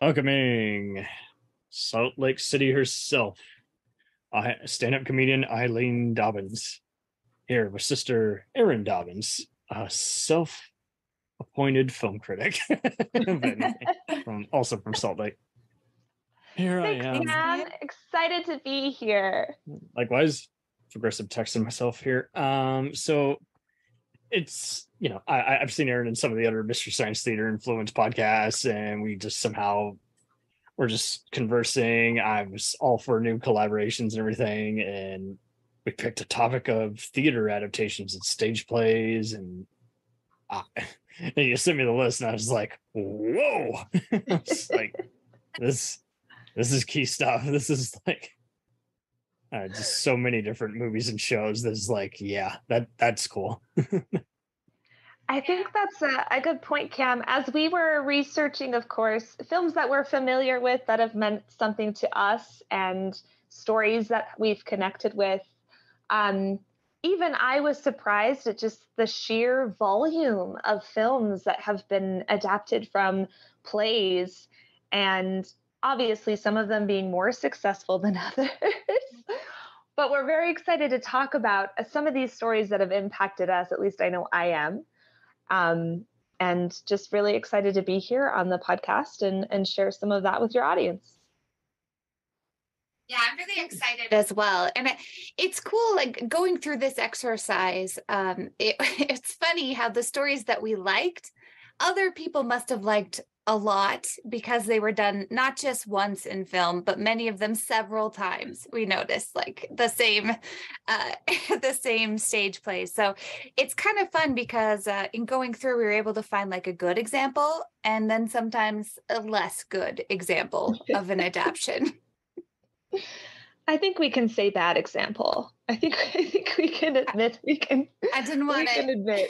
Welcoming Salt Lake City herself, stand-up comedian Eileen Dobbins. Here with sister Erin Dobbins, a self-appointed film critic, also from Salt Lake. Here Thanks, I am. Cam. Excited to be here. Likewise, progressive texting myself here. So it's, I've seen Erin in some of the other Mystery Science Theater influence podcasts, and we just we're just conversing. I was all for new collaborations and everything, and we picked a topic of theater adaptations and stage plays, and you sent me the list, and I was like, whoa. It's like, this is key stuff. This is like just so many different movies and shows. That's like, yeah, that's cool. I think that's a good point, Cam. As we were researching, of course, films that we're familiar with that have meant something to us and stories that we've connected with, even I was surprised at just the sheer volume of films that have been adapted from plays, and obviously some of them being more successful than others. But we're very excited to talk about some of these stories that have impacted us. At least I know I am. And just really excited to be here on the podcast and share some of that with your audience. Yeah, I'm really excited as well. And it's cool, like going through this exercise. It's funny how the stories that we liked, other people must have liked a lot because they were done not just once in film, but many of them several times. We noticed like the same stage plays. So it's kind of fun because in going through, we were able to find like a good example and then sometimes a less good example of an adaptation. I think we can say bad example. I think we can admit I didn't want to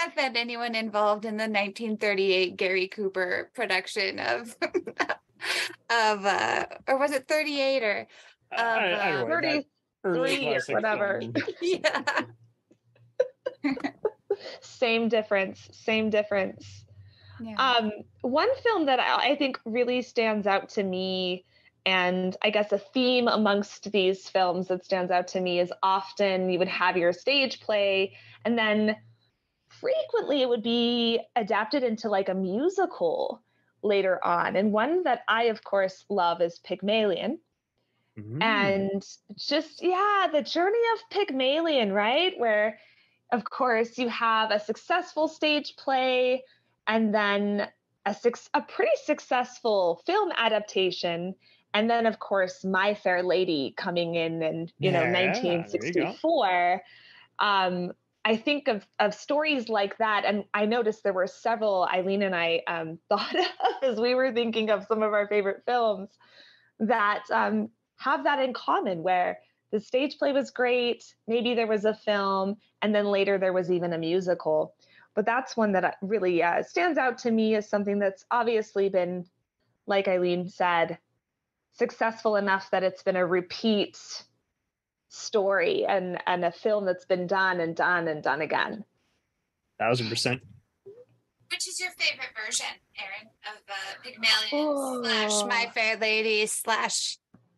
offend anyone involved in the 1938 Gary Cooper production of or was it 38 or 33 or whatever. Yeah. Same difference. Yeah. One film that I think really stands out to me, and I guess a theme amongst these films that stands out to me is often you would have your stage play, and then frequently it would be adapted into like a musical later on. And one that I, of course, love is Pygmalion. Mm-hmm. And just, the journey of Pygmalion, right? Where, of course, you have a successful stage play and then a pretty successful film adaptation. And then, of course, My Fair Lady coming in 1964. I think of stories like that. And I noticed there were several Eileen and I thought of as we were thinking of some of our favorite films that have that in common, where the stage play was great. Maybe there was a film, and then later there was even a musical. But that's one that really stands out to me as something that's obviously been, like Eileen said, successful enough that it's been a repeat story and a film that's been done and done and done again. 1,000%. Which is your favorite version, Erin, of Pygmalion / My Fair Lady /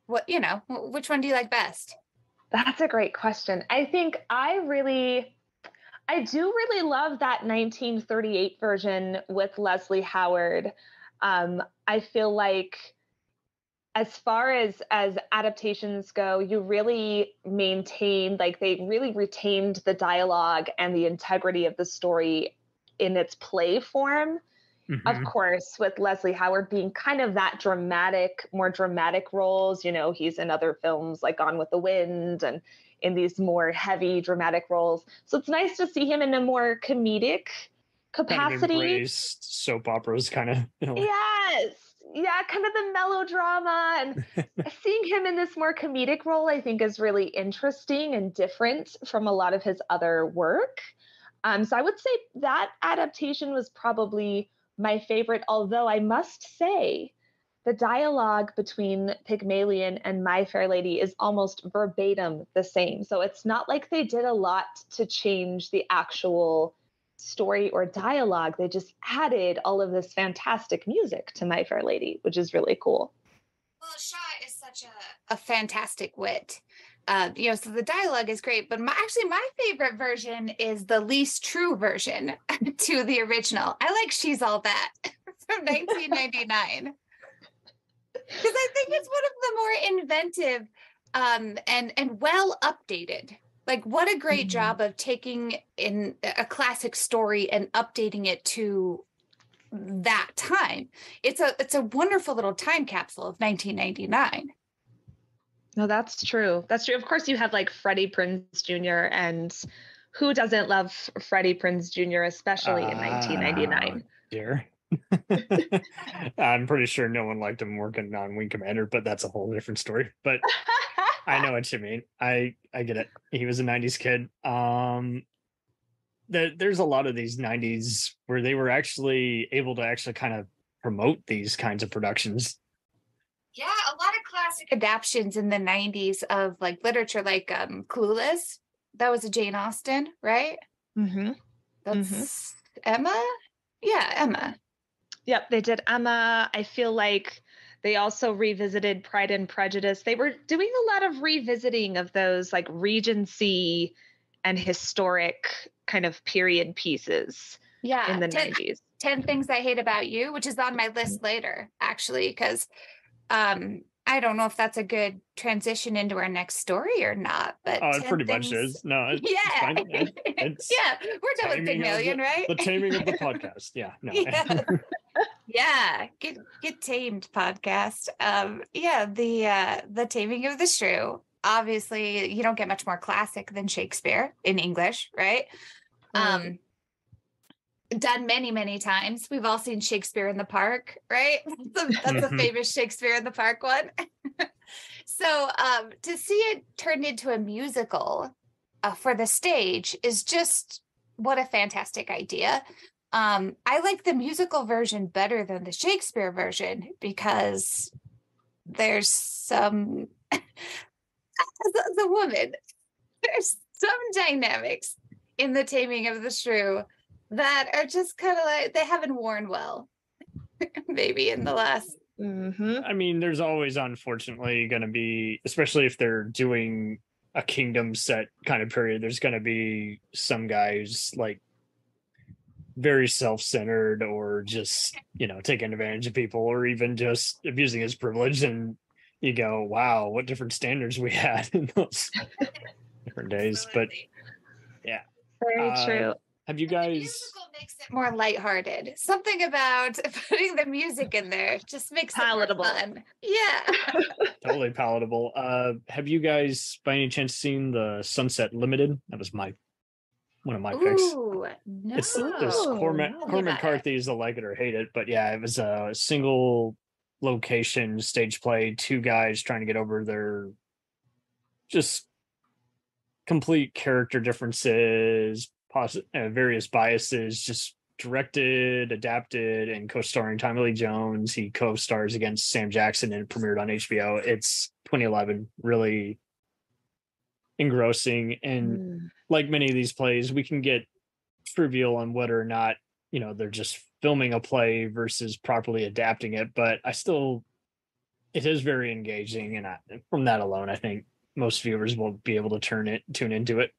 what, which one do you like best? That's a great question. I think I do really love that 1938 version with Leslie Howard. I feel like as far as adaptations go, you really maintained, they really retained the dialogue and the integrity of the story in its play form. Mm-hmm. Of course, with Leslie Howard being kind of that more dramatic roles. He's in other films like Gone with the Wind and in these more heavy dramatic roles. So it's nice to see him in a more comedic capacity. Kind of embraced soap operas, kind of. Yes. Yeah, kind of the melodrama, and seeing him in this more comedic role, I think, is really interesting and different from a lot of his other work. So I would say that adaptation was probably my favorite, although I must say the dialogue between Pygmalion and My Fair Lady is almost verbatim the same. So it's not like they did a lot to change the actual story or dialogue. They just added all of this fantastic music to My Fair Lady, which is really cool. Well, Shaw is such a fantastic wit. So the dialogue is great, but my favorite version is the least true version to the original. I like She's All That from 1999. Because I think it's one of the more inventive and well updated. Like, what a great job of taking in a classic story and updating it to that time. It's a wonderful little time capsule of 1999. No, that's true. That's true. Of course, you have like Freddie Prinze Jr. and who doesn't love Freddie Prinze Jr., especially in 1999? Dear. I'm pretty sure no one liked him working on Wing Commander, but that's a whole different story. But I know what you mean. I get it. He was a 90s kid. There's a lot of these 90s where they were actually able to actually kind of promote these kinds of productions. Yeah, a lot of classic adaptations in the 90s of like literature, like Clueless. That was a Jane Austen, right? Mm-hmm. That's Emma? Yeah, Emma. Yep, they did Emma. I feel like they also revisited Pride and Prejudice. They were doing a lot of revisiting of those like Regency and historic kind of period pieces in the 90s. 10 Things I Hate About You, which is on my list later, actually, because I don't know if that's a good transition into our next story or not, but it pretty much is. No, it's fine. We're done with Pygmalion, right? The taming of the podcast. Yeah, no. Yeah, get tamed podcast. The taming of the shrew. Obviously, you don't get much more classic than Shakespeare in English, right? Done many, many times. We've all seen Shakespeare in the Park, right? That's a famous Shakespeare in the Park one. So to see it turned into a musical for the stage is just what a fantastic idea. I like the musical version better than the Shakespeare version because there's some the woman. There's some dynamics in the taming of the shrew that are just kind of like they haven't worn well, maybe in the last. I mean, there's always unfortunately going to be, especially if they're doing a kingdom set kind of period, there's going to be some guys like very self-centered or just, taking advantage of people or even just abusing his privilege. And you go, wow, what different standards we had in those different days. But yeah. Very true. Have you guys... The musical makes it more lighthearted. Something about putting the music in there just makes palatable. It more fun. Yeah. Totally palatable. Have you guys, by any chance, seen the Sunset Limited? That was one of my picks. Ooh, no. It's Cormac McCarthy's a like it or hate it, but yeah, it was a single location stage play, two guys trying to get over their just complete character differences, various biases, just directed, adapted, and co-starring Tommy Lee Jones. He co-stars against Sam Jackson and premiered on HBO. It's 2011, really engrossing. And like many of these plays, we can get trivial on whether or not, they're just filming a play versus properly adapting it. But it is very engaging. And from that alone, I think most viewers will be able to tune into it.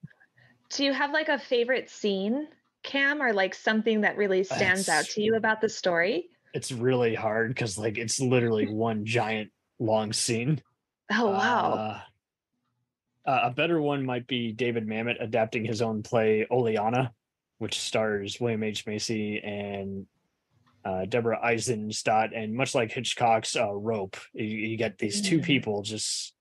Do you have like a favorite scene, Cam, or like something that really stands out to you about the story? It's really hard because like it's literally one giant long scene. Oh, wow. A better one might be David Mamet adapting his own play Oleana, which stars William H. Macy and Deborah Eisenstadt. And much like Hitchcock's Rope, you get these two people just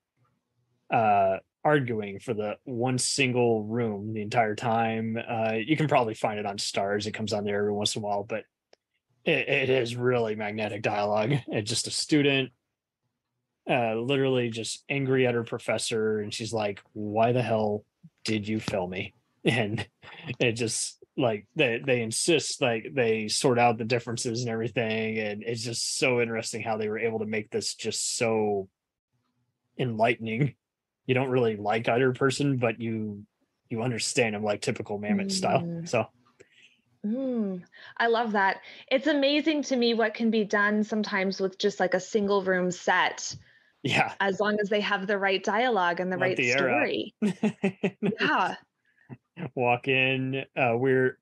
arguing for the one single room the entire time. You can probably find it on Stars. It comes on there every once in a while, but it is really magnetic dialogue. It's just a student literally just angry at her professor, and she's like, why the hell did you fail me? And it just like they insist, like they sort out the differences and everything, and it's just so interesting how they were able to make this just so enlightening. You don't really like either person, but you understand them like typical Mamet style. So I love that. It's amazing to me what can be done sometimes with just like a single room set. Yeah. As long as they have the right dialogue and the Let right the air out. story. Yeah. Walk in. Where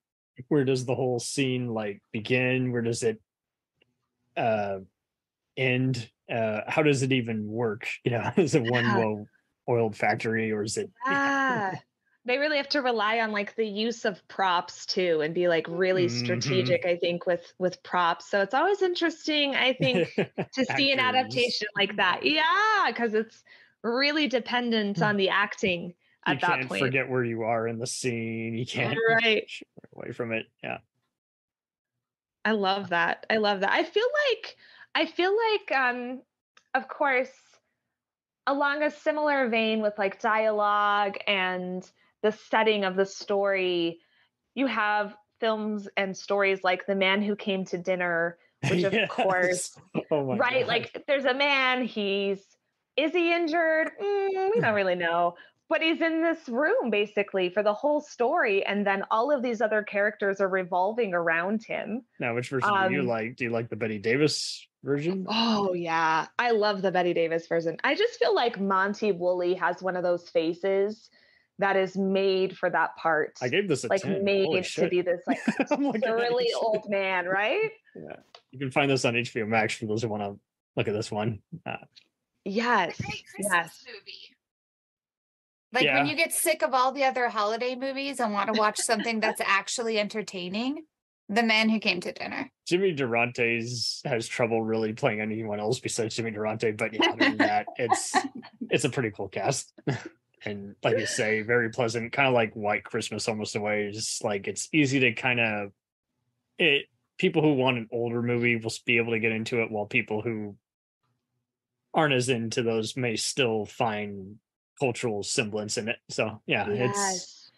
does the whole scene like begin? Where does it end? How does it even work? Is it one well-oiled factory, or is it? Yeah. They really have to rely on like the use of props too, and be like really strategic, I think, with props. So it's always interesting, I think, to see an adaptation like that. Yeah, because it's really dependent on the acting at that point. You can't forget where you are in the scene. You can't right away from it. Yeah. I love that. I love that. I feel like of course, along a similar vein with like dialogue and the setting of the story, you have films and stories like The Man Who Came to Dinner, which of course, right? God. Like there's a man, is he injured? We don't really know. But he's in this room basically for the whole story. And then all of these other characters are revolving around him. Now, which version do you like? Do you like the Betty Davis version? Oh, yeah. I love the Betty Davis version. I just feel like Monty Woolley has one of those faces that is made for that part. I gave this a like 10. Made to be this like really old man, right? Yeah. You can find this on HBO Max for those who want to look at this one. Yes. It's a great Christmas movie. Like when you get sick of all the other holiday movies and want to watch something that's actually entertaining, The Man Who Came to Dinner. Jimmy Durante has trouble really playing anyone else besides Jimmy Durante, but yeah, other than that, it's a pretty cool cast. And like you say, very pleasant, kind of like White Christmas almost in a way. It's like it's easy to kind of people who want an older movie will be able to get into it, while people who aren't as into those may still find cultural semblance in it. So it's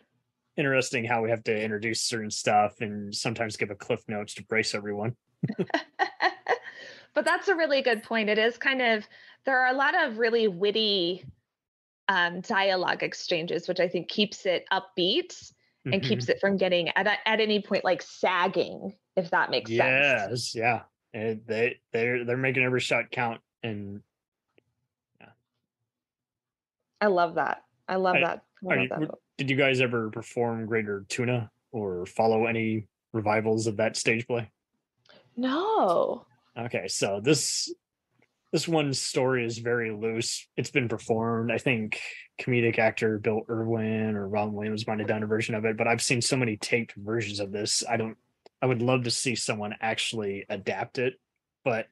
interesting how we have to introduce certain stuff and sometimes give a cliff notes to brace everyone. But that's a really good point. It is there are a lot of really witty dialogue exchanges, which I think keeps it upbeat and keeps it from getting at any point like sagging, if that makes sense. Yes, yeah. And they're making every shot count, and I love that. I love that. Did you guys ever perform Greater Tuna or follow any revivals of that stage play? No. Okay, so this one's story is very loose. It's been performed. I think comedic actor Bill Irwin or Ron Williams might have done a version of it, but I've seen so many taped versions of this. I would love to see someone actually adapt it, but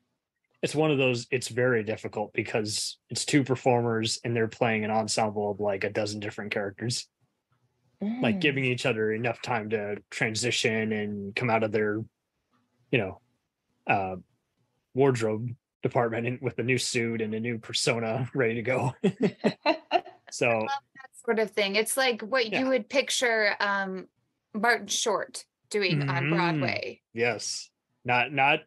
it's one of those, it's very difficult because it's two performers and they're playing an ensemble of like a dozen different characters, like giving each other enough time to transition and come out of their, wardrobe department with a new suit and a new persona ready to go. So I love that sort of thing. It's like what you would picture Martin Short doing on Broadway. Yes. Not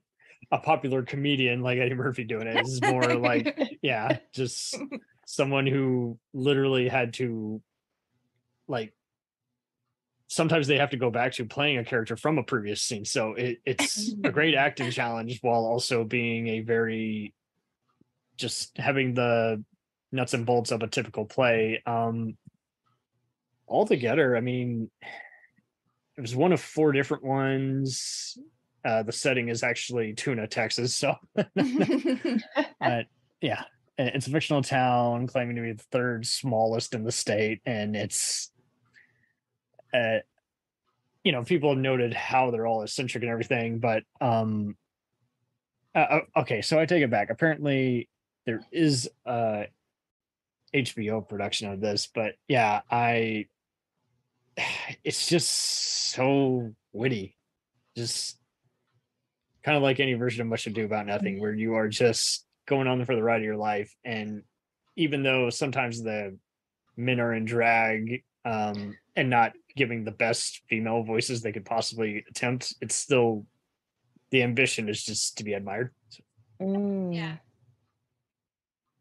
a popular comedian like Eddie Murphy doing it. This is more like, just someone who literally had to, like, sometimes they have to go back to playing a character from a previous scene. So it's a great acting challenge while also being a very, just having the nuts and bolts of a typical play. Altogether, I mean, it was one of 4 different ones. The setting is actually Tuna, Texas. So, but yeah, it's a fictional town claiming to be the 3rd smallest in the state. And it's, people have noted how they're all eccentric and everything, but okay, so I take it back. Apparently there is a HBO production of this, but it's just so witty, just kind of like any version of Much Ado About Nothing, where you are just going on for the ride of your life. And even though sometimes the men are in drag and not giving the best female voices they could possibly attempt, it's still, the ambition is just to be admired. Yeah.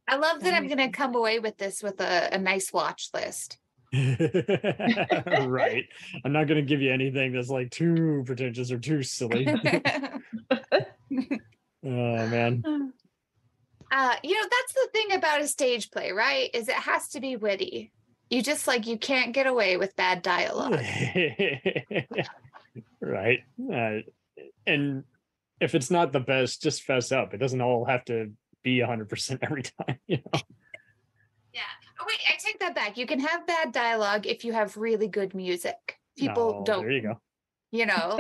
I love that I'm going to come away with this with a nice watch list. Right. I'm not going to give you anything that's like too pretentious or too silly. Oh man. That's the thing about a stage play, right? Is it has to be witty. You can't get away with bad dialogue. Right. And if it's not the best, just fess up. It doesn't all have to be 100% every time, Yeah. Oh, wait, I take that back. You can have bad dialogue if you have really good music. People don't. There you go.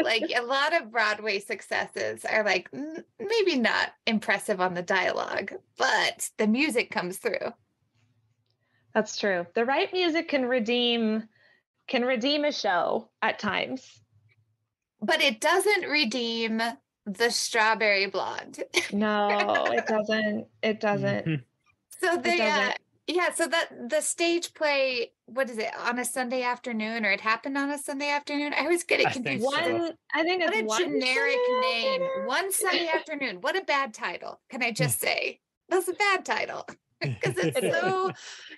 Like a lot of Broadway successes are like maybe not impressive on the dialogue, but the music comes through. That's true. The right music can redeem a show at times. But it doesn't redeem the Strawberry Blonde. No, it doesn't. It doesn't. So so that the stage play, what is it, on a Sunday afternoon, or it happened on a Sunday afternoon? I always get it confused. I think it's what a generic name. One Sunday afternoon. What a bad title. Can I just say? That's a bad title. Because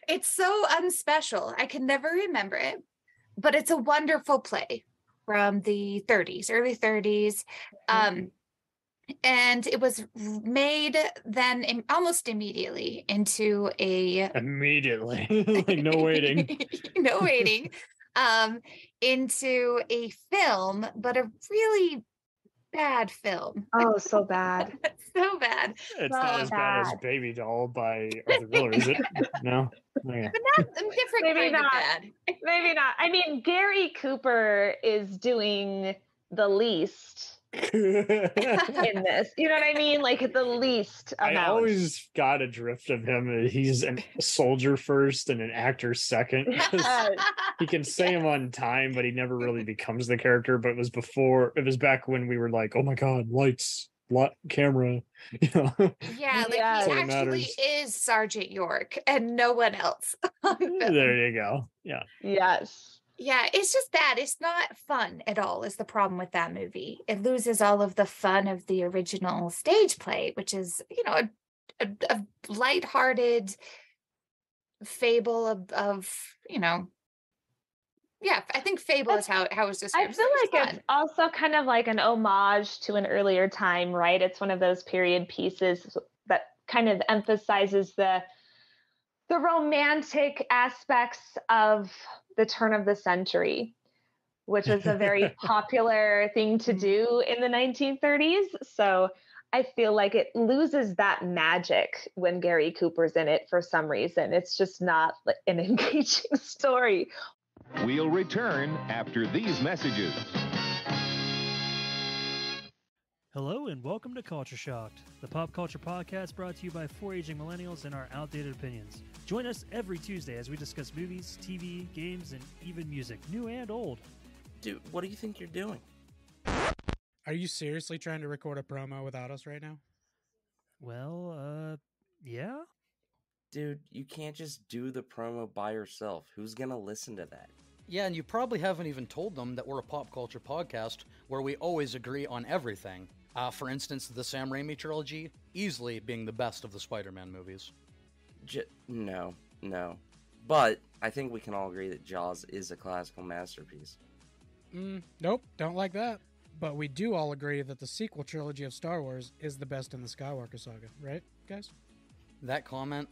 it's so unspecial. I can never remember it. But it's a wonderful play from the 30s, early 30s. And it was made then almost immediately into like no waiting. No waiting. Into a film, but a really bad film. Oh, so bad. So bad. It's not as bad as Baby Doll by Arthur Miller, is it? No? Okay. But not a different kind of bad. Maybe not. I mean, Gary Cooper is doing the least in this. You know what I mean? Like the least amount. I always got a drift of him. He's a soldier first and an actor second. He can say him on time, but he never really becomes the character. But it was back when we were like, oh my God, lights, camera. Yeah, he actually is Sergeant York and no one else. There you go. Yeah. Yes. Yeah, it's just bad. It's not fun at all is the problem with that movie. It loses all of the fun of the original stage play, which is, a lighthearted fable of I think fable is how it's described. I feel like it's also kind of like an homage to an earlier time, right? It's one of those period pieces that kind of emphasizes the romantic aspects of the turn of the century, which was a very popular thing to do in the 1930s. So I feel like it loses that magic when Gary Cooper's in it for some reason. It's just not an engaging story. We'll return after these messages. Hello and welcome to Culture Shocked, the pop culture podcast brought to you by four aging millennials and our outdated opinions. Join us every Tuesday as we discuss movies, TV, games, and even music, new and old. Dude, what do you think you're doing? Are you seriously trying to record a promo without us right now? Well, yeah. Dude, you can't just do the promo by yourself. Who's gonna listen to that? Yeah, and you probably haven't even told them that we're a pop culture podcast where we always agree on everything. For instance, the Sam Raimi trilogy, easily being the best of the Spider-Man movies. No. But I think we can all agree that Jaws is a classical masterpiece. Nope, don't like that. But we do all agree that the sequel trilogy of Star Wars is the best in the Skywalker saga, right, guys? That comment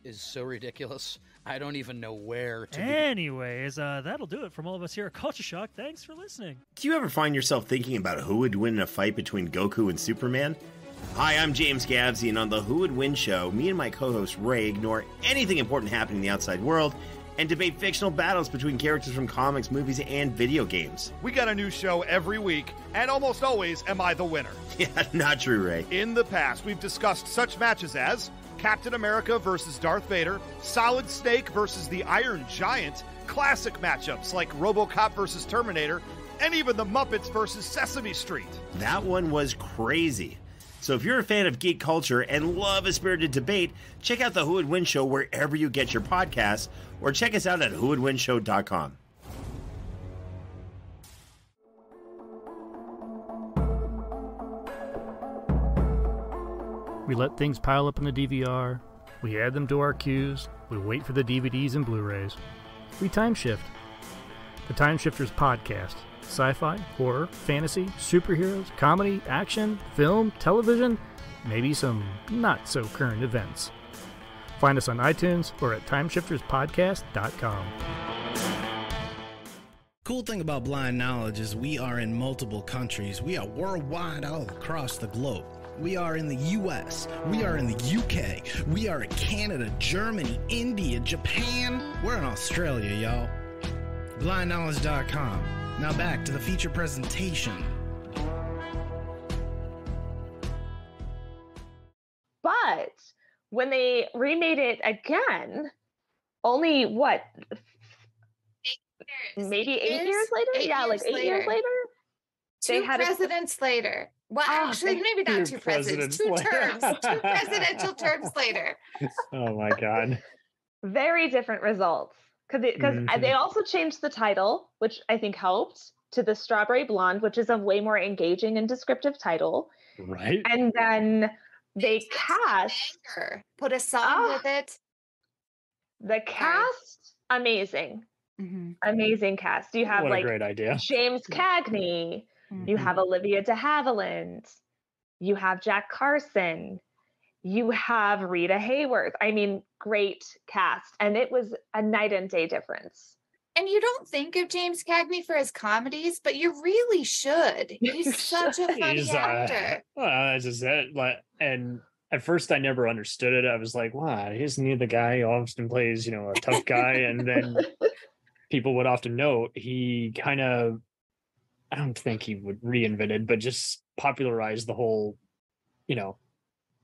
is so ridiculous. I don't even know where to Anyways, that'll do it from all of us here at Culture Shock. Thanks for listening. Do you ever find yourself thinking about who would win in a fight between Goku and Superman? Hi, I'm James Gavsey, and on the Who Would Win show, me and my co-host Ray ignore anything important happening in the outside world and debate fictional battles between characters from comics, movies, and video games. We got a new show every week, and almost always am I the winner. Yeah, not true, Ray. In the past, we've discussed such matches as Captain America versus Darth Vader, Solid Snake versus the Iron Giant, classic matchups like RoboCop versus Terminator, and even the Muppets versus Sesame Street. That one was crazy. So if you're a fan of geek culture and love a spirited debate, check out the Who Would Win show wherever you get your podcasts, or check us out at whowouldwinshow.com. We let things pile up in the DVR, we add them to our queues, we wait for the DVDs and Blu-rays. we time shift. The Time Shifters Podcast. Sci-fi, horror, fantasy, superheroes, comedy, action, film, television, maybe some not-so-current events. Find us on iTunes or at timeshifterspodcast.com. Cool thing about Blind Knowledge is we are in multiple countries. We are worldwide all across the globe. We are in the US. We are in the UK. We are in Canada, Germany, India, Japan. We're in Australia, y'all. BlindKnowledge.com. Now back to the feature presentation. But when they remade it again, only what? Maybe 8 years later? Yeah, like 8 years later? Two presidents later. Well, actually, maybe not two presidents. Two terms. Two presidential terms later. Oh my God. Very different results. Because they also changed the title, which I think helped, to The Strawberry Blonde, which is a way more engaging and descriptive title. Right. And then they cast... Put a song with it. The cast, amazing. Amazing cast. You have what a great idea. James Cagney. You have Olivia de Havilland. You have Jack Carson. You have Rita Hayworth. I mean, great cast. And it was a night and day difference. And you don't think of James Cagney for his comedies, but you really should. He's such a funny actor. Well, that's just it. And at first I never understood it. I was like, wow, isn't he the guy who often plays, a tough guy? And then people would often note he kind of, I don't think he would reinvented, but just popularized the whole,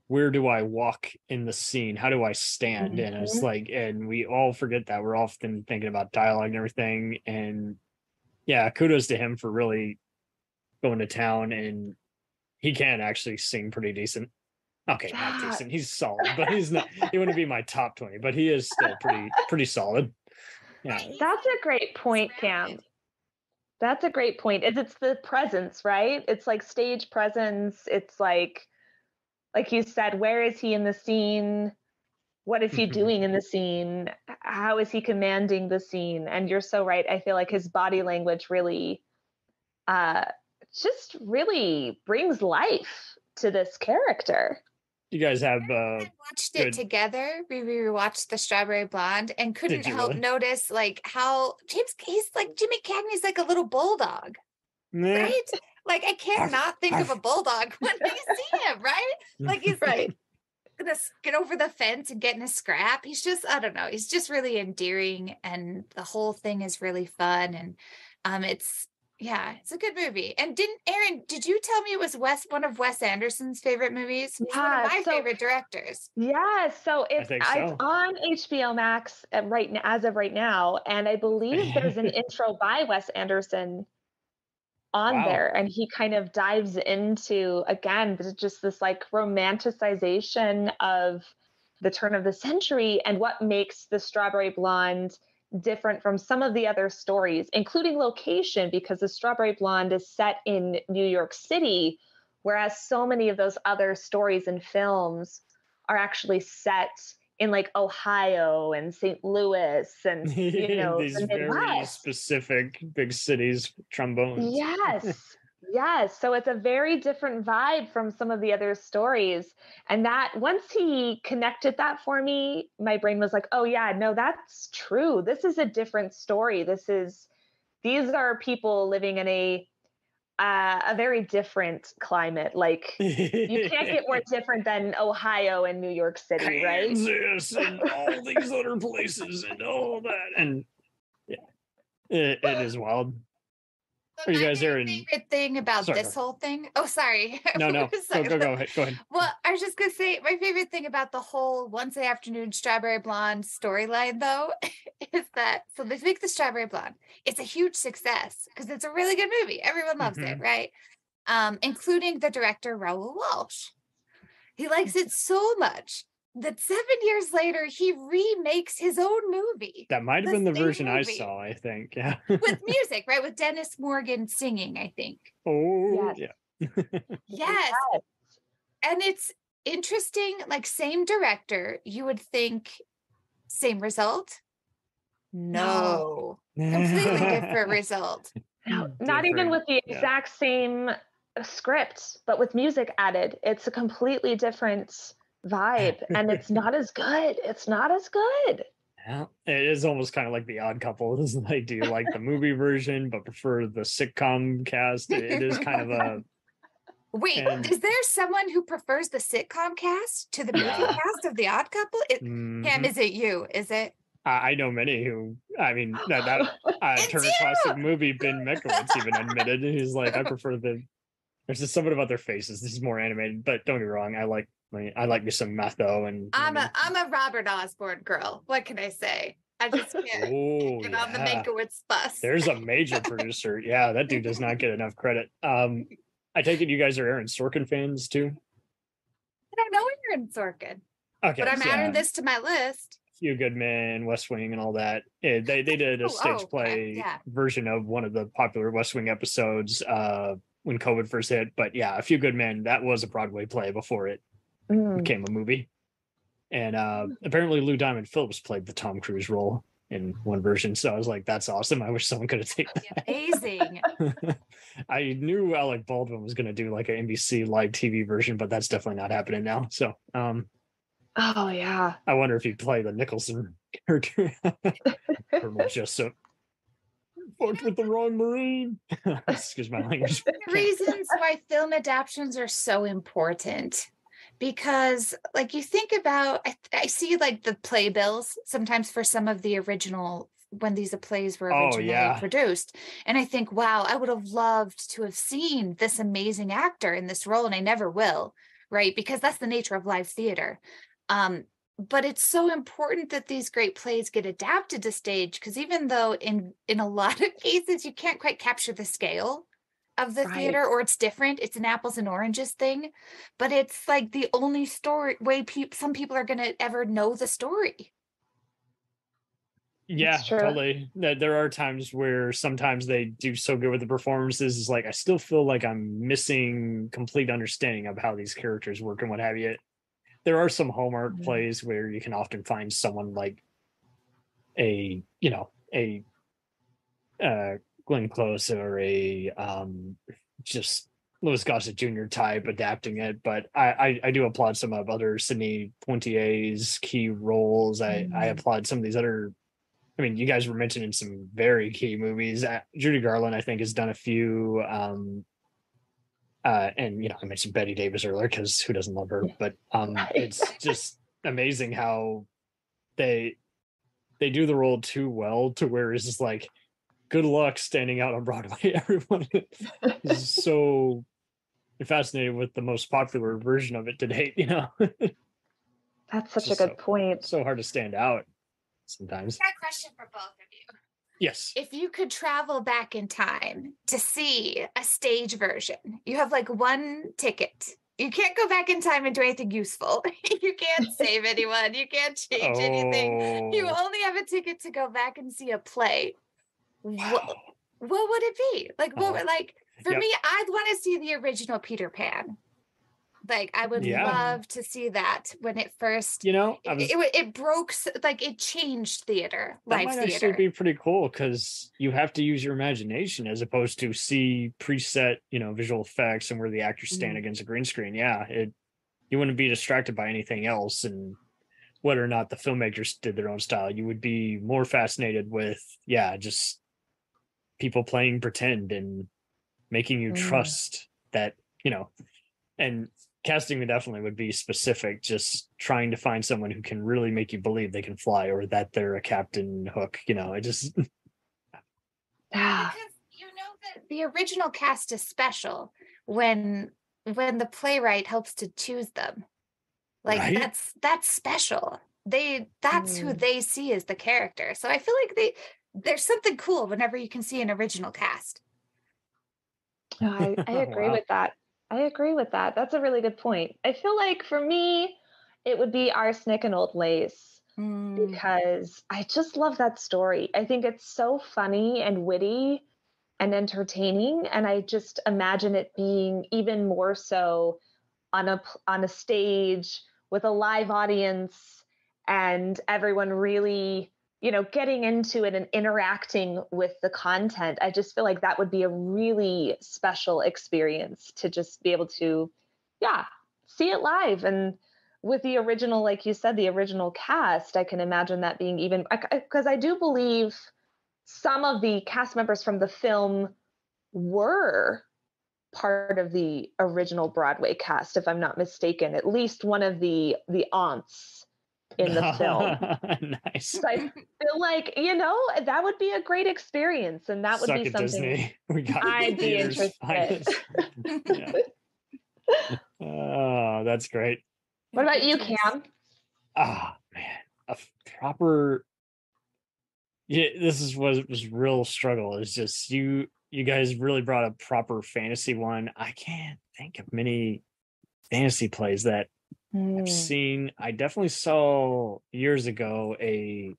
where do I walk in the scene? How do I stand? And it's like, and we all forget that we're often thinking about dialogue and everything. And yeah, kudos to him for really going to town, and he can actually sing pretty decent. Okay, not decent. He's solid, but he's not. He wouldn't be my top 20, but he is still pretty solid. Yeah, that's a great point, Cam. That's a great point. It's the presence, right? It's like stage presence. It's like you said, where is he in the scene? What is he doing in the scene? How is he commanding the scene? And you're so right. I feel like his body language really just really brings life to this character. You guys have watched it together. We rewatched The Strawberry Blonde and couldn't help notice how he's like Jimmy Cagney's like a little bulldog, right? Like I can't not think of a bulldog when I see him, right? Like he's right. Gonna get over the fence and get in a scrap. He's just, I don't know. He's just really endearing, and the whole thing is really fun. And it's a good movie. And Erin, did you tell me it was one of Wes Anderson's favorite movies? He's one of my favorite directors. Yeah, so it's on HBO Max as of right now, and I believe there's an intro by Wes Anderson on there, and he kind of dives into, again, just this like romanticization of the turn of the century and what makes The Strawberry Blonde different from some of the other stories, including location, because The Strawberry Blonde is set in New York City, whereas so many of those other stories and films are actually set in like Ohio and St. Louis and these the very Midwest. specific big cities trombones. Yes. So it's a very different vibe from some of the other stories. And that once he connected that for me, my brain was like, oh yeah, no, that's true. This is a different story. These are people living in a very different climate. Like you can't get more different than Ohio and New York City, right? Kansas and all these other places and all that. And yeah, it is wild. Are you guys there? Favorite thing about this whole thing? Oh, sorry. No. Go ahead. Well, I was just gonna say my favorite thing about the whole Wednesday afternoon Strawberry Blonde storyline, though, is that so they make The Strawberry Blonde. It's a huge success because it's a really good movie. Everyone loves it, right? Including the director Raoul Walsh. He likes it so much that 7 years later he remakes his own movie. That might have been the version I saw, I think. Yeah. With music, right? With Dennis Morgan singing, I think. Oh, yeah. Yes. And it's interesting, like same director, you would think same result. No. Completely different result. No, not even with the exact same script, but with music added. It's a completely different vibe, and it's not as good. It's not as good. Yeah, it is almost kind of like The Odd Couple. Isn't they do like the movie version, but prefer the sitcom cast. It is kind of a. Wait, is there someone who prefers the sitcom cast to the movie cast of The Odd Couple? Cam, is it you? Is it? I know many who, I mean, that Turner Classic movie, Ben Mekowitz even admitted, he's like, I prefer there's just something about their faces. This is more animated, but don't get me wrong, I like me some Matho, and I'm a Robert Osborne girl. What can I say? I just can't get on the Mankiewicz bus. There's a major producer. Yeah, that dude does not get enough credit. I take it you guys are Aaron Sorkin fans too? I don't know Aaron Sorkin. Okay, but I'm adding this to my list. Few Good Men, West Wing, and all that. They did a stage play version of one of the popular West Wing episodes when COVID first hit. But yeah, A Few Good Men, that was a Broadway play before it became a movie. And apparently Lou Diamond Phillips played the Tom Cruise role in one version. So I was like, that's awesome. I wish someone could have taken that. Amazing. I knew Alec Baldwin was going to do like an NBC live TV version, but that's definitely not happening now. So oh yeah, I wonder if he'd play the Nicholson character. Colonel Jessup fucked with the wrong Marine. Excuse my language. Reasons why film adaptations are so important, because like you think about, I see like the playbills sometimes for some of the original, when these plays were originally produced, and I think, wow, I would have loved to have seen this amazing actor in this role, and I never will, right? Because that's the nature of live theater. But it's so important that these great plays get adapted to stage, because even though in a lot of cases you can't quite capture the scale of the theater, or it's different, it's an apples and oranges thing, but it's like the only story way some people are going to ever know the story. Yeah, totally. There are times where sometimes they do so good with the performances. It's like, I still feel like I'm missing complete understanding of how these characters work and what have you. There are some Hallmark plays where you can often find someone like a Glenn Close or a just Louis Gossett Jr. type adapting it. But I do applaud some of other Sidney Poitier's key roles. I applaud some of these other, I mean, you guys were mentioning some very key movies. Judy Garland, I think, has done a few. And I mentioned Bette Davis earlier because who doesn't love her? But it's just amazing how they do the role too well to where it's just like, good luck standing out on Broadway. Everyone is so fascinated with the most popular version of it to date. That's such a good point. So hard to stand out sometimes. I got a question for both of you. Yes. If you could travel back in time to see a stage version, you have like one ticket. You can't go back in time and do anything useful. You can't save anyone. You can't change anything. You only have a ticket to go back and see a play. Wow. What would it be? Like, for me, I'd want to see the original Peter Pan. Like, I would love to see that when it first, it broke, like it changed theater, live might theater. Actually be pretty cool because you have to use your imagination as opposed to see preset, visual effects and where the actors stand against a green screen. Yeah, you wouldn't be distracted by anything else, and whether or not the filmmakers did their own style, you would be more fascinated with, just people playing pretend and making you trust that, and casting definitely would be specific, just trying to find someone who can really make you believe they can fly or that they're a Captain Hook. It just because that the original cast is special when the playwright helps to choose them. Like that's special. That's who they see as the character. So I feel like there's something cool whenever you can see an original cast. I agree with that. I agree with that. That's a really good point. I feel like for me, it would be Arsenic and Old Lace because I just love that story. I think it's so funny and witty and entertaining. And I just imagine it being even more so on a stage with a live audience and everyone really getting into it and interacting with the content. I just feel like that would be a really special experience to just be able to, see it live. And with the original, like you said, the original cast, I can imagine that being even, because I do believe some of the cast members from the film were part of the original Broadway cast, if I'm not mistaken, at least one of the aunts in the film. Nice. So I feel like, that would be a great experience, and that would Suck be at something Disney. We got I'd be theaters interested. Yeah. Oh, that's great. What about you, Cam? Ah, man, a proper. Yeah, this was real struggle. It's just you guys really brought a proper fantasy one. I can't think of many fantasy plays that I've seen. I definitely saw years ago a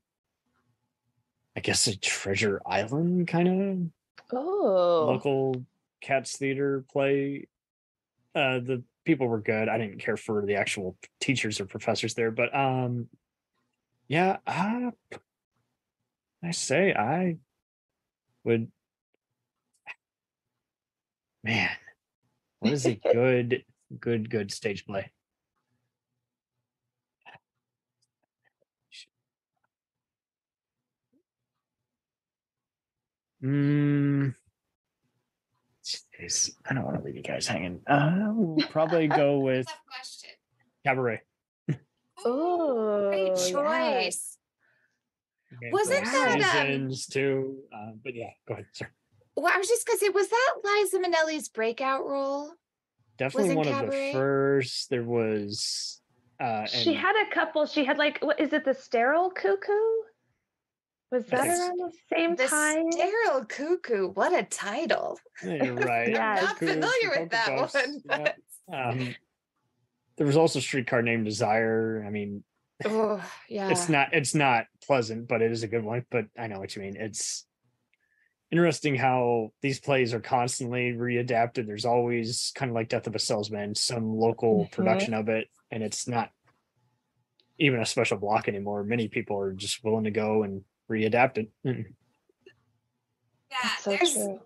Treasure Island kind of local cats theater play. The people were good. I didn't care for the actual teachers or professors there, but I say I would. Man, what is a good stage play? Jeez, I don't want to leave you guys hanging. We'll probably go with Cabaret. Oh, great choice. Wasn't that seasons too? But yeah, go ahead, sir. Well, I was just gonna say, was that Liza Minnelli's breakout role? Definitely one of the first. There was. She had a couple. She had what is it? The Sterile Cuckoo. Was that around the same time? The Sterile Cuckoo. What a title! You're right. I'm not familiar with that one. But... there was also Streetcar Named Desire. I mean, it's not pleasant, but it is a good one. But I know what you mean. It's interesting how these plays are constantly readapted. There's always kind of like Death of a Salesman, some local production of it, and it's not even a special block anymore. Many people are just willing to go and readapt it. Yeah, so true.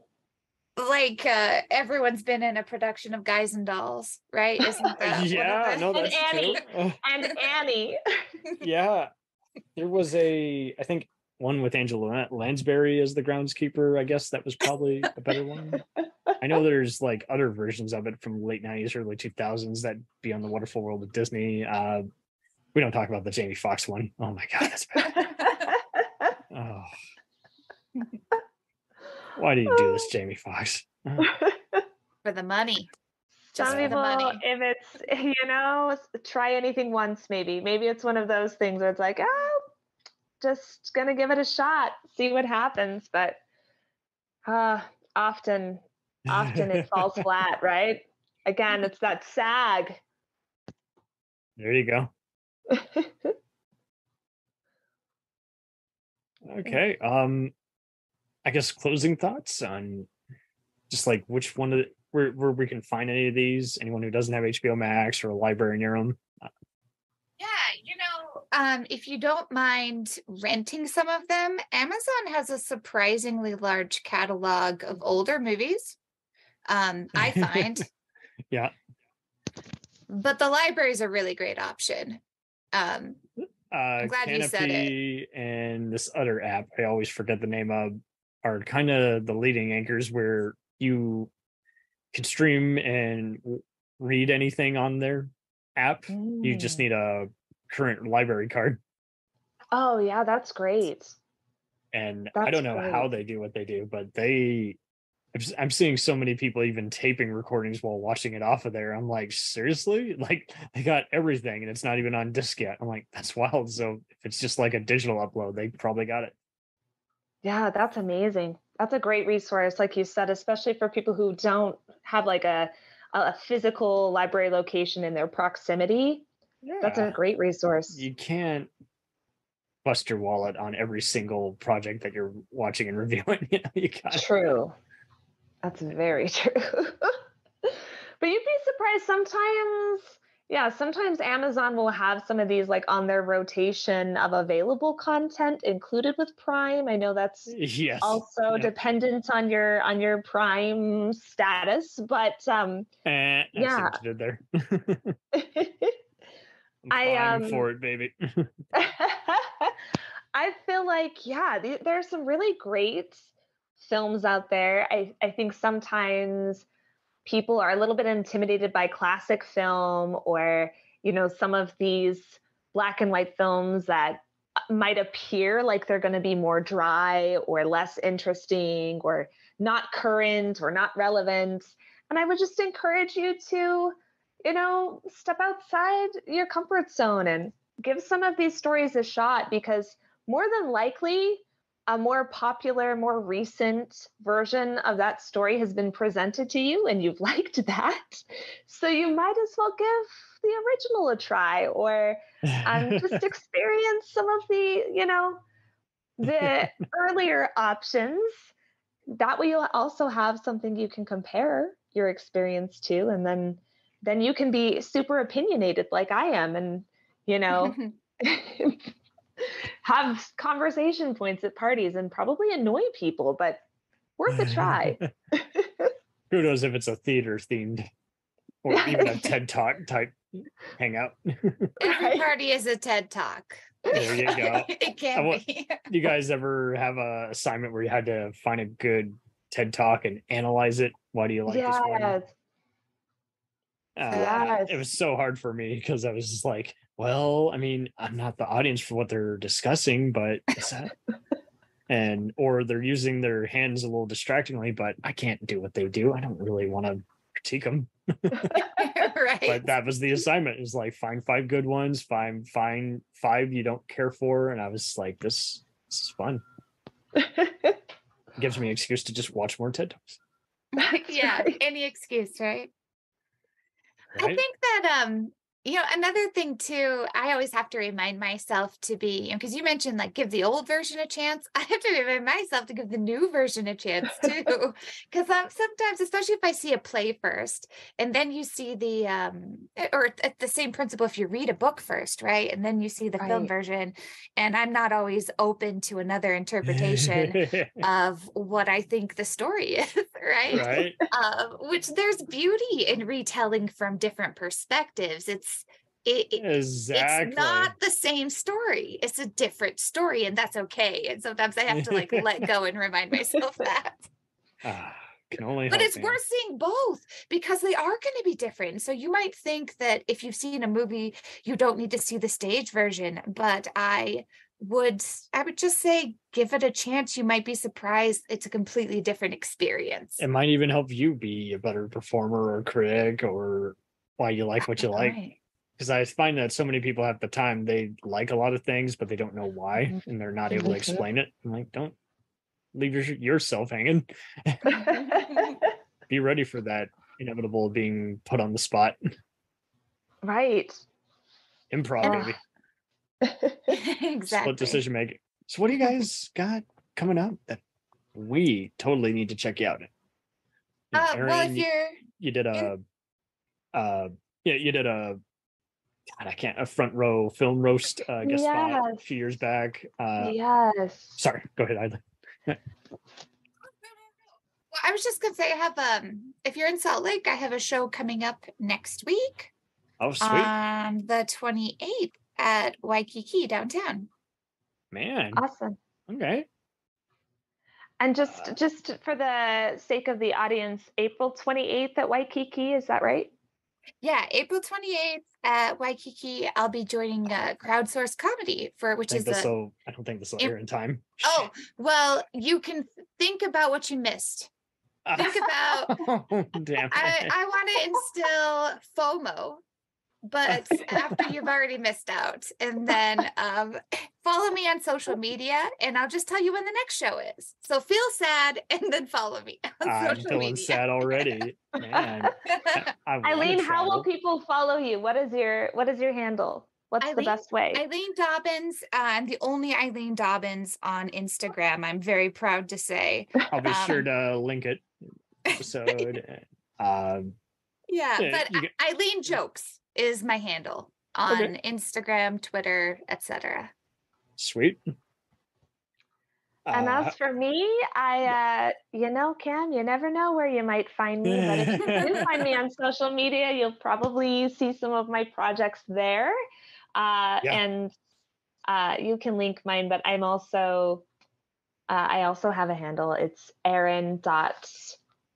Like everyone's been in a production of Guys and Dolls, right? Isn't that that's Annie. true. And Annie. Yeah, there was I think one with Angela Lansbury as the groundskeeper. I guess that was probably a better one. I know there's other versions of it from late 90s, early 2000s that be on the Wonderful World of Disney. We don't talk about the Jamie Foxx one. Oh my God, that's bad. Oh. Why do you do this, Jamie Foxx? For the money. Some people, if it's, try anything once, maybe it's one of those things where it's like, just gonna give it a shot, see what happens. But often it falls flat, right? Again, it's that SAG. There you go. Okay. I guess closing thoughts on just which one of where we can find any of these. Anyone who doesn't have HBO Max or a library near them. If you don't mind renting some of them, Amazon has a surprisingly large catalog of older movies. I find. Yeah. But the library is a really great option. I'm glad Canopy you said it. And this other app I always forget the name of are kind of the leading anchors where you can stream and read anything on their app. You just need a current library card. Oh yeah, that's great. And I don't know how they do what they do, but I'm seeing so many people even taping recordings while watching it off of there. I'm like, seriously? They got everything and it's not even on disc yet. I'm like, that's wild. So if it's just a digital upload, they probably got it. Yeah, that's amazing. That's a great resource, like you said, especially for people who don't have a physical library location in their proximity. Yeah. That's a great resource. You can't bust your wallet on every single project that you're watching and reviewing. You got True. That's very true. But you'd be surprised sometimes Yeah, sometimes Amazon will have some of these like on their rotation of available content included with Prime. I know that's Yes. also dependent on your Prime status, but I see yeah. what you did there. I'm I for it, baby. I feel like there's some really great films out there. I think sometimes people are a little bit intimidated by classic film or, some of these black and white films that might appear like they're going to be more dry or less interesting or not current or not relevant. And I would just encourage you to, step outside your comfort zone and give some of these stories a shot, because more than likely, a more popular, more recent version of that story has been presented to you and you've liked that. So you might as well give the original a try, or just experience some of the, the earlier options. That way you'll also have something you can compare your experience to, and then you can be super opinionated like I am and, have conversation points at parties and probably annoy people, but worth a try. Who knows if it's a theater themed or even a TED Talk type hangout. Every party is a TED Talk. There you go. It can be. You guys ever have a assignment where you had to find a good TED Talk and analyze it? Why do you like this one? Yes. It was so hard for me because I was just like, well, I mean, I'm not the audience for what they're discussing, but is that or they're using their hands a little distractingly, but I can't do what they do. I don't really want to critique them. Right. But that was the assignment. It was like, find 5 good ones, find 5 you don't care for. And I was like, this is fun. It gives me an excuse to just watch more TED Talks. Yeah, any excuse, right? I think that another thing too, I always have to remind myself to be, because you mentioned like give the old version a chance. I have to remind myself to give the new version a chance too, because sometimes, especially if I see a play first, and then you see the or the same principle if you read a book first, right, and then you see the film version, and I'm not always open to another interpretation of what I think the story is, right? Which there's beauty in retelling from different perspectives. It's not the same story. It's a different story, and that's okay. And sometimes I have to like let go and remind myself that. But it's worth seeing both because they are going to be different. So you might think that if you've seen a movie, you don't need to see the stage version, but I would just say give it a chance. You might be surprised. It's a completely different experience. It might even help you be a better performer or critic, or why you like what you like. Because I find that so many people have the time, they like a lot of things, but they don't know why, and they're not able to explain it. I'm like, don't leave yourself hanging. Be ready for that inevitable being put on the spot. Right. Improv, baby. Exactly. Split decision making. So what do you guys got coming up that we totally need to check you out in? Erin, well, if you did a front row film roast guest spot a few years back. Yes. Sorry, go ahead, Eileen. Well, I was just gonna say I have if you're in Salt Lake, I have a show coming up next week. Oh, sweet. On the 28th at Waikiki downtown. Man. Awesome. Okay. And just for the sake of the audience, April 28th at Waikiki, is that right? Yeah, April 28th at Waikiki, I'll be joining Crowdsource Comedy I don't think this will air in time. Oh, well, you can think about what you missed. Think about. Damn. I want to instill FOMO, but after you've already missed out, and then follow me on social media, and I'll just tell you when the next show is. So feel sad, and then follow me on I'm social feeling media. sad already. Man, Eileen, how will people follow you? What is your handle? What's the best way? Eileen Dobbins. I'm the only Eileen Dobbins on Instagram. I'm very proud to say. I'll be sure to link it. Episode. But Eileen jokes. is my handle on Instagram, Twitter, etc. Sweet. And as for me, Cam, you never know where you might find me. But if you do find me on social media, you'll probably see some of my projects there. And you can link mine, but I'm also, I also have a handle. It's Erin.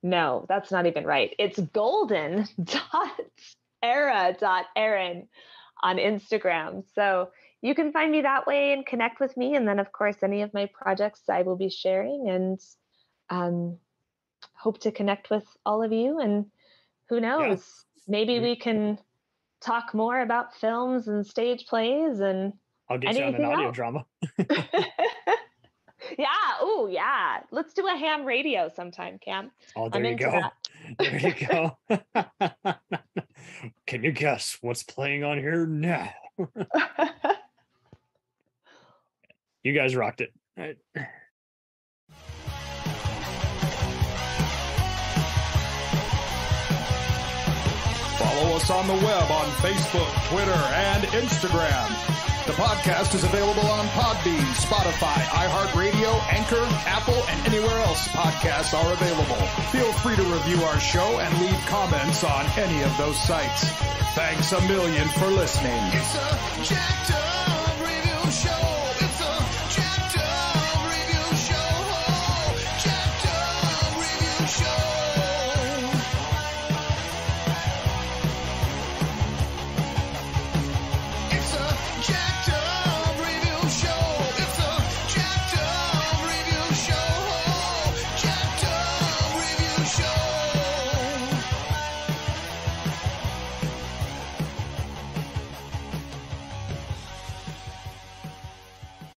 No, that's not even right. It's golden.era.erin on Instagram. So you can find me that way and connect with me. And then, of course, any of my projects I will be sharing, and hope to connect with all of you. And who knows, maybe we can talk more about films and stage plays and I'll get you on an audio drama. Yeah. Oh, yeah. Let's do a ham radio sometime, Cam. Oh, there you go. There you go. Can you guess what's playing on here now? You guys rocked it. All right. Follow us on the web on Facebook, Twitter, and Instagram. The podcast is available on Podbean, Spotify, iHeartRadio, Anchor, Apple, and anywhere else podcasts are available. Feel free to review our show and leave comments on any of those sites. Thanks a million for listening. It's a jacked up